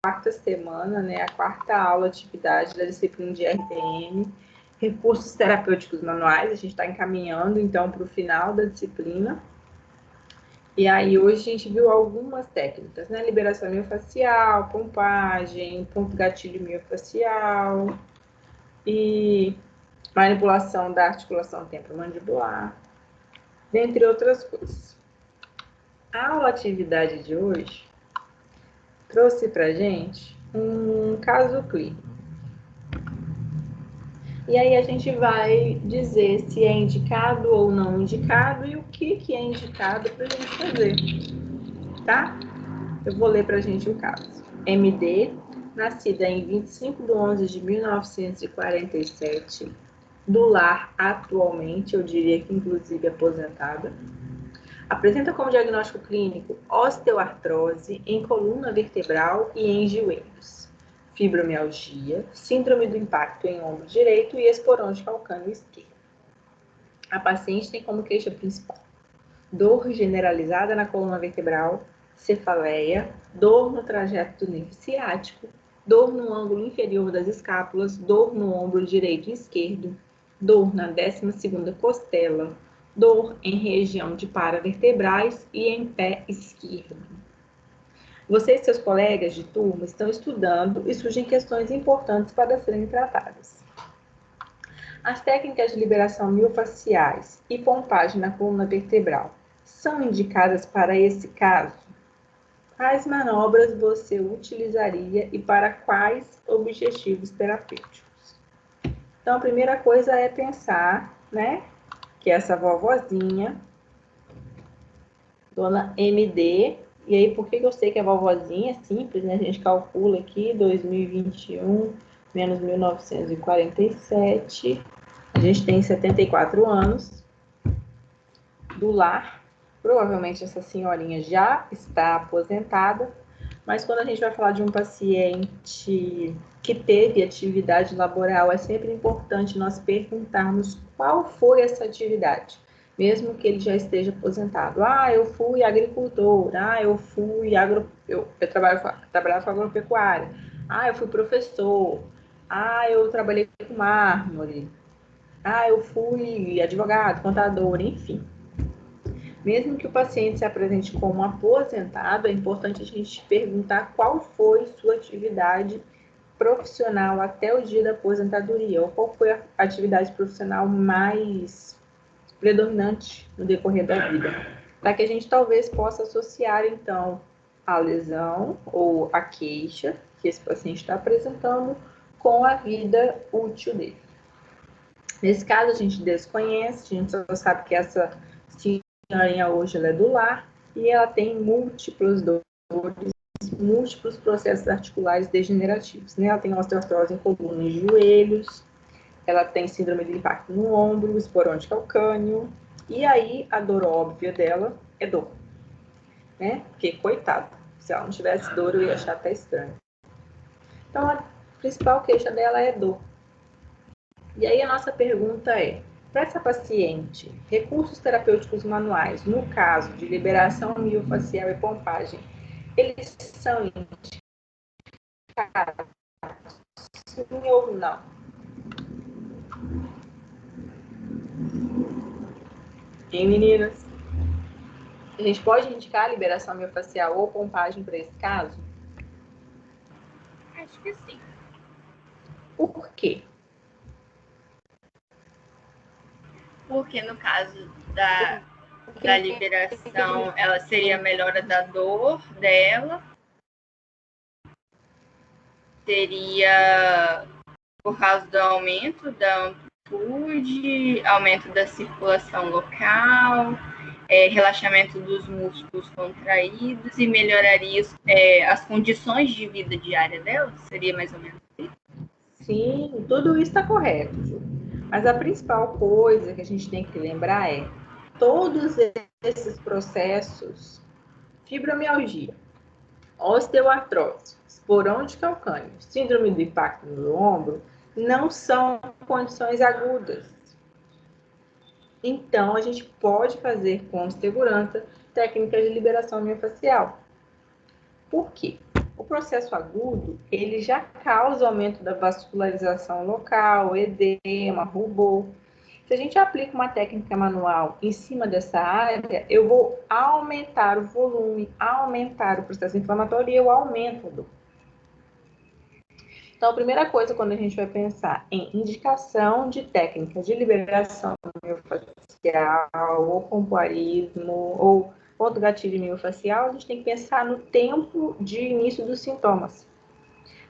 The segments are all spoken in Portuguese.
quarta semana, né, a quarta aula, atividade da disciplina de RTM, recursos terapêuticos manuais. A gente está encaminhando, então, para o final da disciplina. E aí, hoje a gente viu algumas técnicas, né, liberação miofascial, pompagem, ponto gatilho miofascial e manipulação da articulação temporomandibular, dentre outras coisas. A aula atividade de hoje trouxe para gente um caso clínico. E aí a gente vai dizer se é indicado ou não indicado e o que é indicado para a gente fazer, tá? Eu vou ler para a gente o caso. MD, nascida em 25/11/1947, do lar atualmente, eu diria que inclusive aposentada, apresenta como diagnóstico clínico osteoartrose em coluna vertebral e em joelhos, fibromialgia, síndrome do impacto em ombro direito e esporão de calcâneo esquerdo. A paciente tem como queixa principal dor generalizada na coluna vertebral, cefaleia, dor no trajeto do nervo ciático, dor no ângulo inferior das escápulas, dor no ombro direito e esquerdo, dor na 12ª costela, dor em região de paravertebrais e em pé esquerdo. Você e seus colegas de turma estão estudando e surgem questões importantes para serem tratadas. As técnicas de liberação miofasciais e pompagem na coluna vertebral são indicadas para esse caso? Quais manobras você utilizaria e para quais objetivos terapêuticos? Então, a primeira coisa é pensar, né, que essa vovozinha, dona MD, e aí por que eu sei que é vovozinha? É simples, né? A gente calcula aqui 2021 menos 1947, a gente tem 74 anos, do lar. Provavelmente essa senhorinha já está aposentada, mas quando a gente vai falar de um paciente que teve atividade laboral, é sempre importante nós perguntarmos qual foi essa atividade, mesmo que ele já esteja aposentado. Ah, eu fui agricultor, eu fui eu trabalhava com agropecuária, eu fui professor, eu trabalhei com mármore, eu fui advogado, contador, enfim. Mesmo que o paciente se apresente como aposentado, é importante a gente perguntar qual foi sua atividade profissional até o dia da aposentadoria, ou qual foi a atividade profissional mais predominante no decorrer da vida, para que a gente talvez possa associar, então, a lesão ou a queixa que esse paciente está apresentando com a vida útil dele. Nesse caso, a gente desconhece, a gente só sabe que essa senhorinha hoje ela é do lar e ela tem múltiplos dores, múltiplos processos articulares degenerativos, né? Ela tem osteoartrose em coluna e joelhos, ela tem síndrome de impacto no ombro, esporão de calcânio, e aí a dor óbvia dela é dor, né? Porque, coitada, se ela não tivesse dor eu ia achar até estranho. Então, a principal queixa dela é dor. E aí a nossa pergunta é, para essa paciente, recursos terapêuticos manuais, no caso de liberação miofascial e pompagem, eles são indicados, sim ou não? Hein, meninas? A gente pode indicar a liberação miofascial ou pompagem para esse caso? Acho que sim. Por quê? Porque no caso da liberação, ela seria a melhora da dor dela, seria por causa do aumento da amplitude, aumento da circulação local, relaxamento dos músculos contraídos e melhoraria as condições de vida diária dela? Seria mais ou menos isso? Sim, tudo isso está correto. Mas a principal coisa que a gente tem que lembrar é todos esses processos, fibromialgia, osteoartrose, esporão de calcânio, síndrome do impacto no ombro, não são condições agudas. Então, a gente pode fazer com segurança técnicas de liberação miofascial. Por quê? O processo agudo, ele já causa aumento da vascularização local, edema, rubor. Se a gente aplica uma técnica manual em cima dessa área, eu vou aumentar o volume, aumentar o processo inflamatório e eu aumento a dor. Então, a primeira coisa, quando a gente vai pensar em indicação de técnica de liberação miofascial, ou pompoarismo, ou ponto gatilho miofascial, a gente tem que pensar no tempo de início dos sintomas.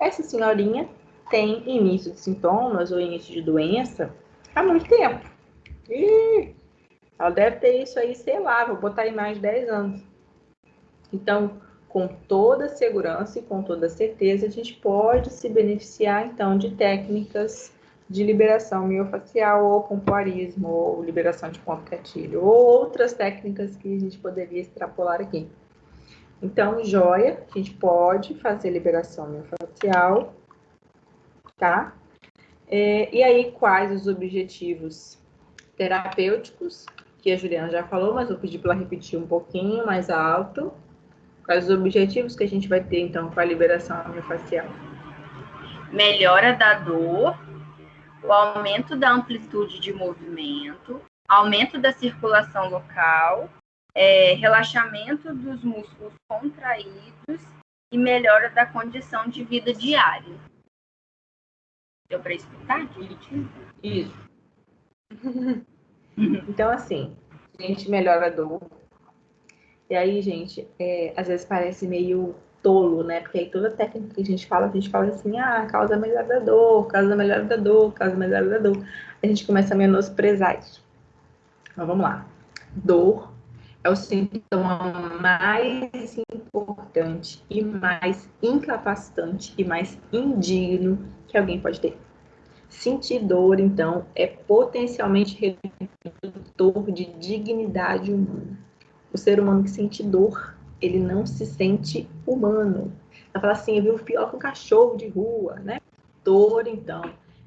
Essa senhorinha tem início de sintomas ou início de doença há muito tempo. Ela deve ter isso aí, sei lá, vou botar aí mais de 10 anos. Então, com toda segurança e com toda certeza, a gente pode se beneficiar, então, de técnicas de liberação miofascial ou pompoarismo, ou liberação de ponto gatilho, ou outras técnicas que a gente poderia extrapolar aqui. Então, joia, a gente pode fazer liberação miofascial, tá? E aí, quais os objetivos terapêuticos, que a Juliana já falou, mas vou pedir para ela repetir um pouquinho mais alto. Quais os objetivos que a gente vai ter, então, com a liberação miofascial? Melhora da dor, o aumento da amplitude de movimento, aumento da circulação local, relaxamento dos músculos contraídos e melhora da condição de vida diária. Deu para explicar direitinho? Isso. Então, assim, a gente melhora a dor. E aí, gente, às vezes parece meio tolo, né? Porque aí toda técnica que a gente fala assim, causa melhora da dor, causa melhora da dor, causa melhora da dor. A gente começa a menosprezar isso. Então, vamos lá. Dor é o sintoma mais importante e mais incapacitante e mais indigno que alguém pode ter. Sentir dor, então, é potencialmente redutor de dignidade humana. O ser humano que sente dor, ele não se sente humano. Ela fala assim, eu vi pior que um cachorro de rua, né? Dor, então,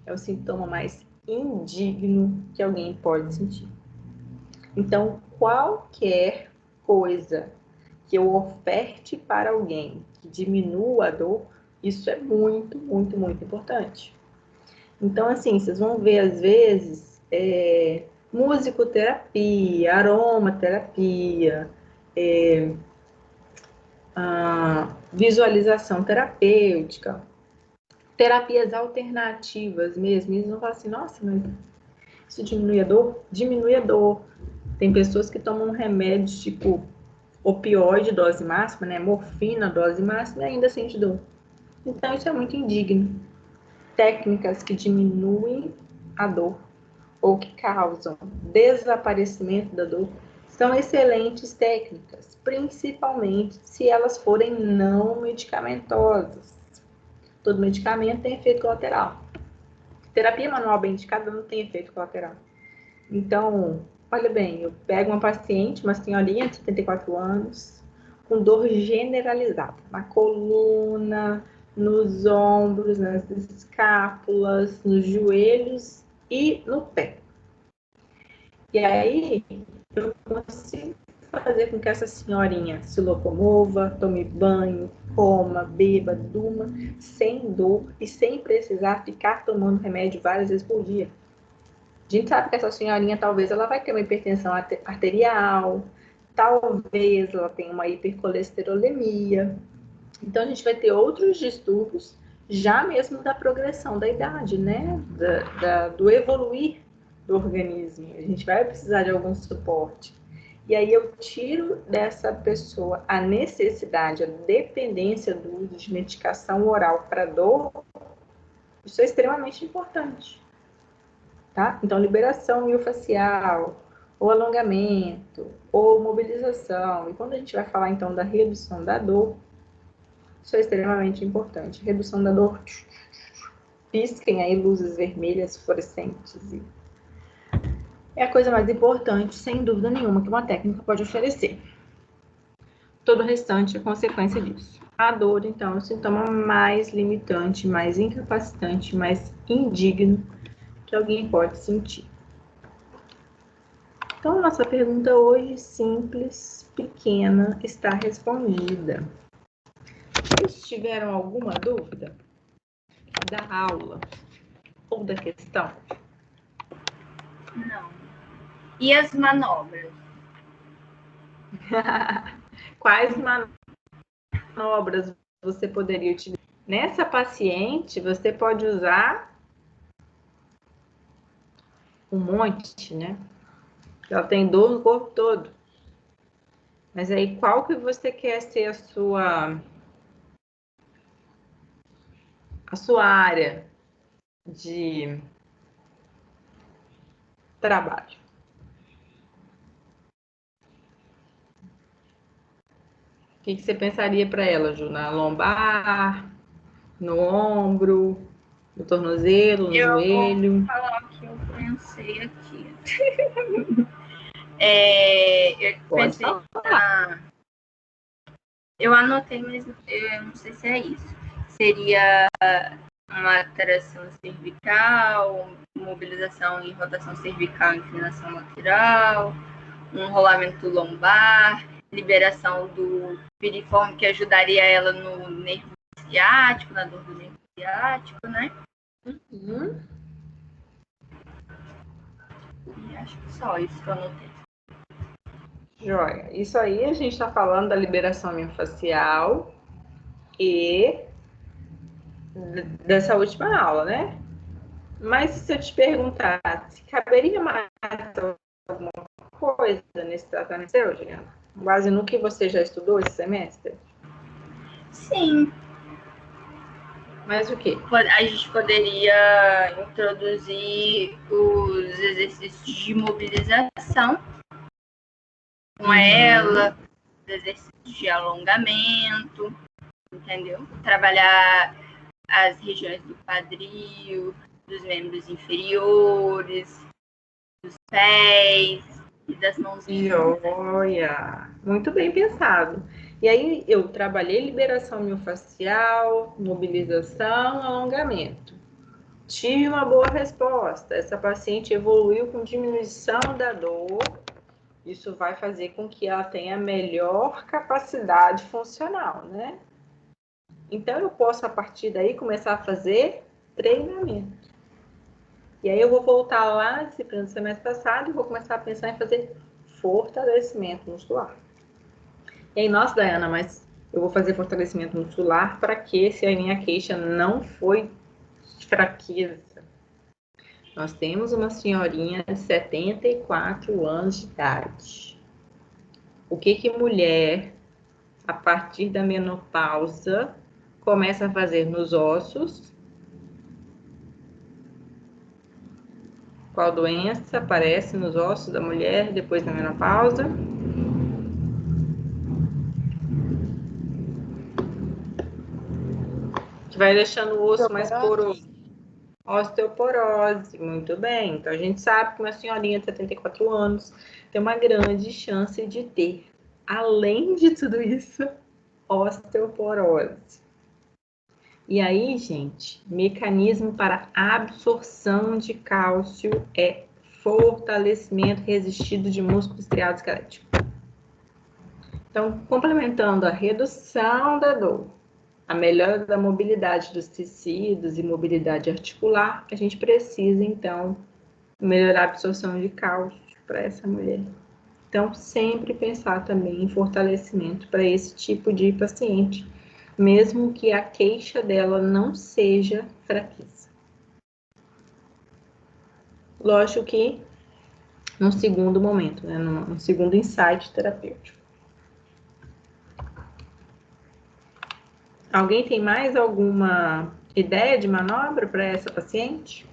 é o sintoma mais indigno que alguém pode sentir. Então, qualquer coisa que eu oferte para alguém que diminua a dor, isso é muito, muito, muito importante. Então, assim, vocês vão ver, às vezes, musicoterapia, aromaterapia, visualização terapêutica, terapias alternativas mesmo. Eles vão falar assim, nossa, mas isso diminui a dor? Diminui a dor. Tem pessoas que tomam remédios tipo opioide, dose máxima, né? Morfina, dose máxima, e ainda sente dor. Então, isso é muito indigno. Técnicas que diminuem a dor ou que causam desaparecimento da dor são excelentes técnicas, principalmente se elas forem não medicamentosas. Todo medicamento tem efeito colateral. Terapia manual bem indicada não tem efeito colateral. Então, olha bem, eu pego uma paciente, uma senhorinha de 74 anos, com dor generalizada, na coluna, nos ombros, nas escápulas, nos joelhos e no pé. E aí, eu consigo fazer com que essa senhorinha se locomova, tome banho, coma, beba, durma, sem dor e sem precisar ficar tomando remédio várias vezes por dia. A gente sabe que essa senhorinha, talvez, ela vai ter uma hipertensão arterial, talvez ela tenha uma hipercolesterolemia. Então, a gente vai ter outros distúrbios, já mesmo da progressão da idade, né? Do evoluir do organismo. A gente vai precisar de algum suporte. E aí eu tiro dessa pessoa a necessidade, a dependência do uso de medicação oral para dor. Isso é extremamente importante. Tá? Então, liberação miofascial, ou alongamento, ou mobilização. E quando a gente vai falar, então, da redução da dor, isso é extremamente importante. Redução da dor, pisquem aí luzes vermelhas fluorescentes. É a coisa mais importante, sem dúvida nenhuma, que uma técnica pode oferecer. Todo o restante é consequência disso. A dor, então, é o sintoma mais limitante, mais incapacitante, mais indigno que alguém pode sentir. Então, nossa pergunta hoje, simples, pequena, está respondida. Vocês tiveram alguma dúvida da aula ou da questão? Não. E as manobras? Quais manobras você poderia utilizar? Nessa paciente, você pode usar um monte, né? Ela tem dor no corpo todo. Mas aí, qual que você quer ser a sua área de trabalho? O que você pensaria para ela, Ju? Na lombar, no ombro, no tornozelo, no joelho? Eu vou falar o que eu pensei aqui. Eu Pode pensei falar. Eu anotei, mas eu não sei se é isso. Seria uma tração cervical, mobilização e rotação cervical, inclinação lateral, um rolamento lombar, liberação do piriforme, que ajudaria ela no nervo ciático, na dor do nervo ciático, né? Uhum. E acho que só isso que eu anotei. Joia. Isso aí a gente está falando da liberação miofascial e dessa última aula, né? Mas se eu te perguntar se caberia mais alguma coisa nesse tratamento seu, Juliana? Base no que você já estudou esse semestre? Sim. Mas o quê? A gente poderia introduzir os exercícios de mobilização com ela, os exercícios de alongamento, entendeu? Trabalhar as regiões do quadril, dos membros inferiores, dos pés e das mãozinhas. Joia! Muito bem pensado. E aí eu trabalhei liberação miofascial, mobilização, alongamento. Tive uma boa resposta. Essa paciente evoluiu com diminuição da dor. Isso vai fazer com que ela tenha melhor capacidade funcional, né? Então eu posso a partir daí começar a fazer treinamento. E aí eu vou voltar lá na disciplina do semestre passado e vou começar a pensar em fazer fortalecimento muscular. E aí, nossa, Dayana, mas eu vou fazer fortalecimento muscular para quê se a minha queixa não foi de fraqueza? Nós temos uma senhorinha de 74 anos de idade. O que mulher, a partir da menopausa, começa a fazer nos ossos? Qual doença aparece nos ossos da mulher depois da menopausa? Que vai deixando o osso mais poroso. Osteoporose, muito bem. Então a gente sabe que uma senhorinha de 74 anos tem uma grande chance de ter, além de tudo isso, osteoporose. E aí, gente, mecanismo para absorção de cálcio é fortalecimento resistido de músculo estriado esquelético. Então, complementando a redução da dor, a melhora da mobilidade dos tecidos e mobilidade articular, a gente precisa, então, melhorar a absorção de cálcio para essa mulher. Então, sempre pensar também em fortalecimento para esse tipo de paciente, mesmo que a queixa dela não seja fraqueza. Lógico que num segundo momento, né, num segundo insight terapêutico. Alguém tem mais alguma ideia de manobra para essa paciente?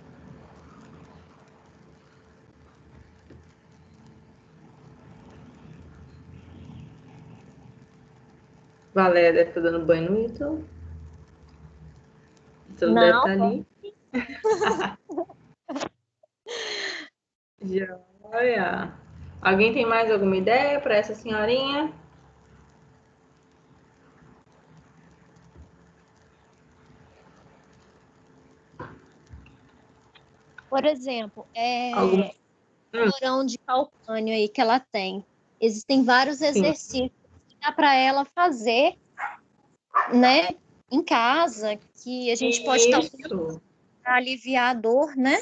Valéria deve estar dando banho no Ítalo. Ítalo deve estar ali. Joia! Alguém tem mais alguma ideia para essa senhorinha? Por exemplo, Alguma? porão de calcânio aí que ela tem. Existem vários Sim. exercícios que dá para ela fazer né, em casa, que a gente pode estar Isso. para aliviar a dor, né?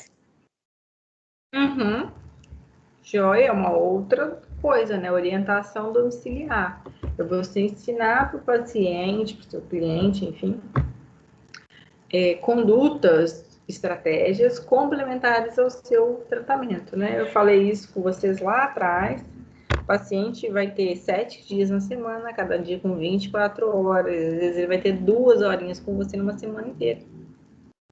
Uhum. Joia é uma outra coisa, né? Orientação domiciliar. É você ensinar para o paciente, para o seu cliente, enfim, condutas, estratégias complementares ao seu tratamento, né? Eu falei isso com vocês lá atrás. O paciente vai ter 7 dias na semana, cada dia com 24 horas. Às vezes ele vai ter 2 horinhas com você numa semana inteira.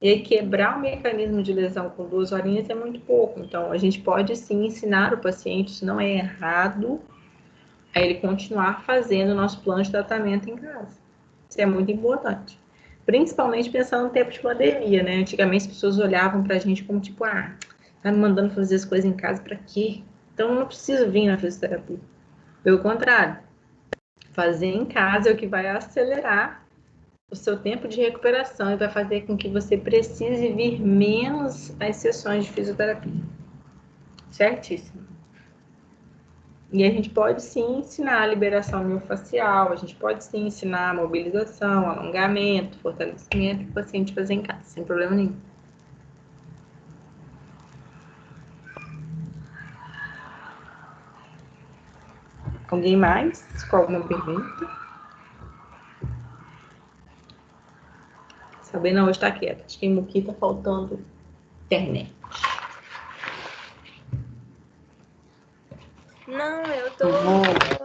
E aí, quebrar o mecanismo de lesão com 2 horinhas é muito pouco. Então, a gente pode sim ensinar o paciente, isso não é errado, a ele continuar fazendo o nosso plano de tratamento em casa. Isso é muito importante. Principalmente pensando no tempo de pandemia, né? Antigamente as pessoas olhavam pra gente como tipo, tá me mandando fazer as coisas em casa pra quê? Então, eu não preciso vir na fisioterapia. Pelo contrário, fazer em casa é o que vai acelerar o seu tempo de recuperação e vai fazer com que você precise vir menos às sessões de fisioterapia. Certíssimo. E a gente pode sim ensinar a liberação miofascial, a gente pode sim ensinar a mobilização, alongamento, fortalecimento para o paciente fazer em casa, sem problema nenhum. Alguém mais com alguma pergunta? Sabrina hoje está quieta. Acho que em Muqui está faltando internet. Não, eu tô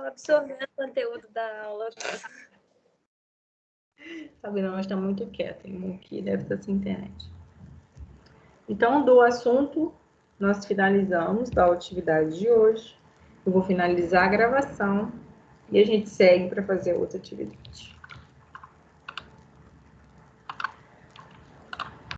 absorvendo o conteúdo da aula. Sabrina hoje está muito quieta. Em Muqui deve estar sem internet. Então, do assunto, nós finalizamos da atividade de hoje. Eu vou finalizar a gravação e a gente segue para fazer outra atividade.